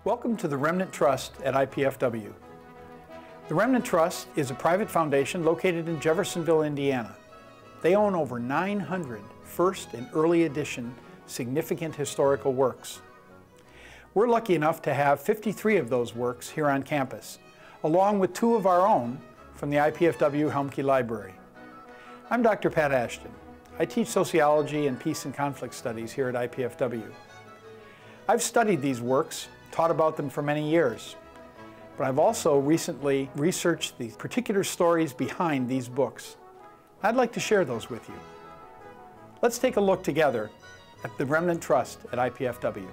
Welcome to the Remnant Trust at IPFW. The Remnant Trust is a private foundation located in Jeffersonville, Indiana. They own over 900 first and early edition significant historical works. We're lucky enough to have 53 of those works here on campus, along with 2 of our own from the IPFW Helmke Library. I'm Dr. Pat Ashton. I teach sociology and peace and conflict studies here at IPFW. I've studied these works, taught about them for many years, but I've also recently researched the particular stories behind these books. I'd like to share those with you. Let's take a look together at the Remnant Trust at IPFW.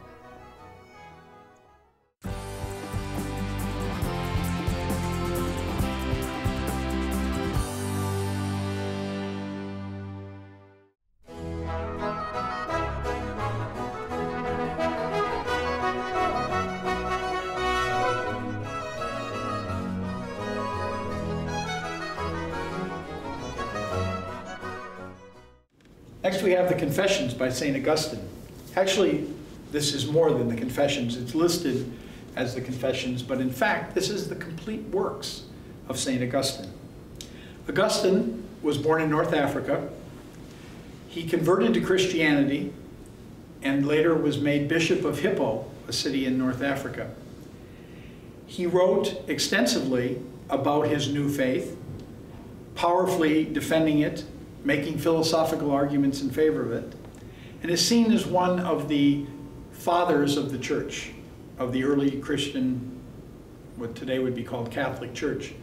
Next we have the Confessions by St. Augustine. Actually, this is more than the Confessions. It's listed as the Confessions, but in fact, this is the complete works of St. Augustine. Augustine was born in North Africa. He converted to Christianity and later was made Bishop of Hippo, a city in North Africa. He wrote extensively about his new faith, powerfully defending it, making philosophical arguments in favor of it, and is seen as one of the fathers of the church, of the early Christian, what today would be called Catholic Church.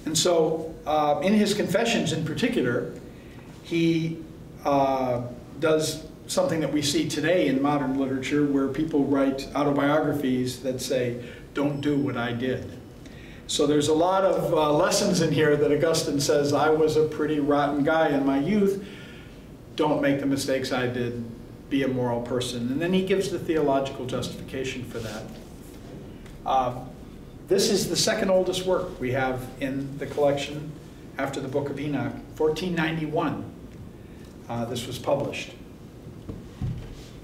And so in his Confessions in particular, he does something that we see today in modern literature where people write autobiographies that say, "Don't do what I did." So there's a lot of lessons in here that Augustine says, I was a pretty rotten guy in my youth. Don't make the mistakes I did. Be a moral person. And then he gives the theological justification for that. This is the second oldest work we have in the collection after the Book of Enoch. 1491, this was published.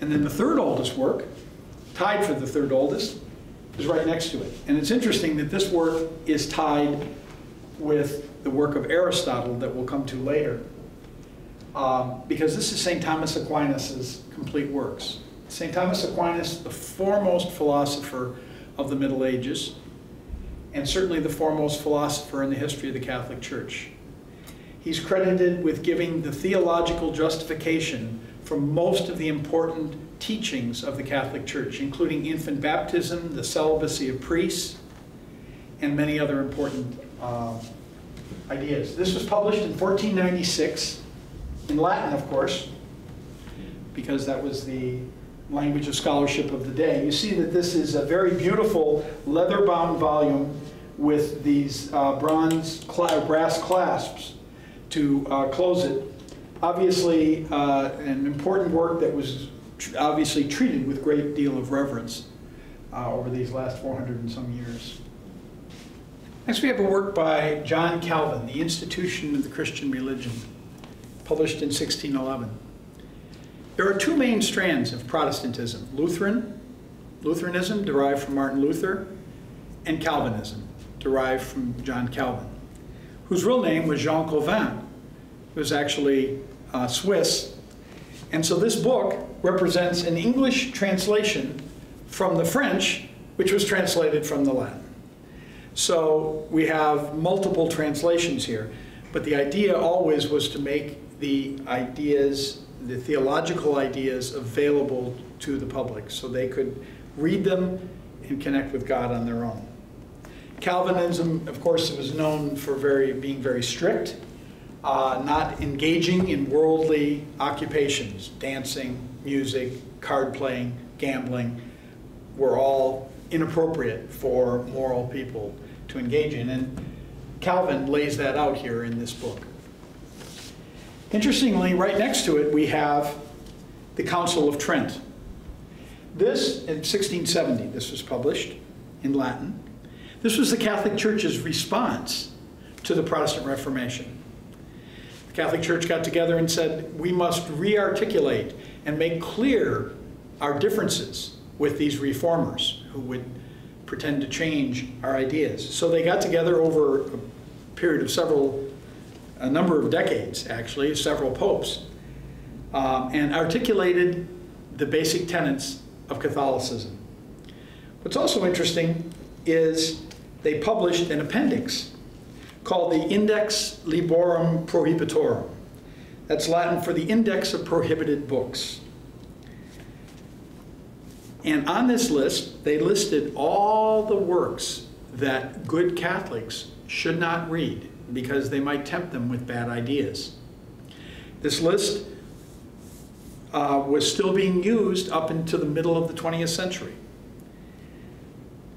And then the third oldest work, tied for the third oldest, is right next to it. And it's interesting that this work is tied with the work of Aristotle that we'll come to later, because this is St. Thomas Aquinas' complete works. St. Thomas Aquinas, the foremost philosopher of the Middle Ages, and certainly the foremost philosopher in the history of the Catholic Church. He's credited with giving the theological justification for most of the important teachings of the Catholic Church, including infant baptism, the celibacy of priests, and many other important ideas. This was published in 1496, in Latin, of course, because that was the language of scholarship of the day. You see that this is a very beautiful leather-bound volume with these brass clasps to close it. Obviously, an important work that was obviously treated with a great deal of reverence over these last 400 and some years. Next we have a work by John Calvin, The Institution of the Christian Religion, published in 1611. There are 2 main strands of Protestantism: Lutheranism, derived from Martin Luther, and Calvinism, derived from John Calvin, whose real name was Jean Calvin. He was actually Swiss. And so this book represents an English translation from the French, which was translated from the Latin. So we have multiple translations here, but the idea always was to make the ideas, the theological ideas, available to the public so they could read them and connect with God on their own. Calvinism, of course, was known for being very strict, not engaging in worldly occupations. Dancing, music, card playing, gambling were all inappropriate for moral people to engage in. And Calvin lays that out here in this book. Interestingly, right next to it, we have the Council of Trent. This, in 1670, this was published in Latin. This was the Catholic Church's response to the Protestant Reformation. The Catholic Church got together and said, we must re-articulate and make clear our differences with these reformers who would pretend to change our ideas. So they got together over a period of a number of decades, actually, several popes, and articulated the basic tenets of Catholicism. What's also interesting is they published an appendix called the Index Liborum Prohibitorum. That's Latin for the Index of Prohibited Books. And on this list, they listed all the works that good Catholics should not read because they might tempt them with bad ideas. This list was still being used up into the middle of the 20th century.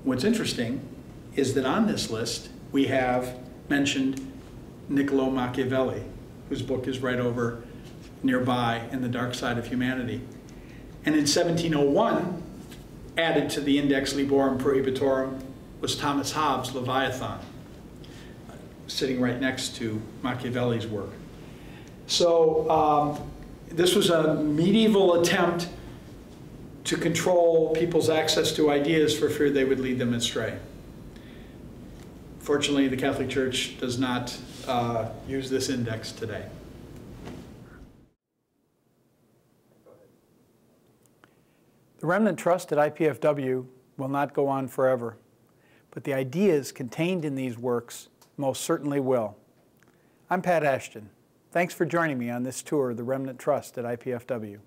What's interesting is that on this list, we have mentioned Niccolo Machiavelli, whose book is right over nearby in The Dark Side of Humanity. And in 1701, added to the Index Liborum Prohibitorum was Thomas Hobbes' Leviathan, sitting right next to Machiavelli's work. So this was a medieval attempt to control people's access to ideas for fear they would lead them astray. Fortunately, the Catholic Church does not use this index today. The Remnant Trust at IPFW will not go on forever, but the ideas contained in these works most certainly will. I'm Pat Ashton. Thanks for joining me on this tour of the Remnant Trust at IPFW.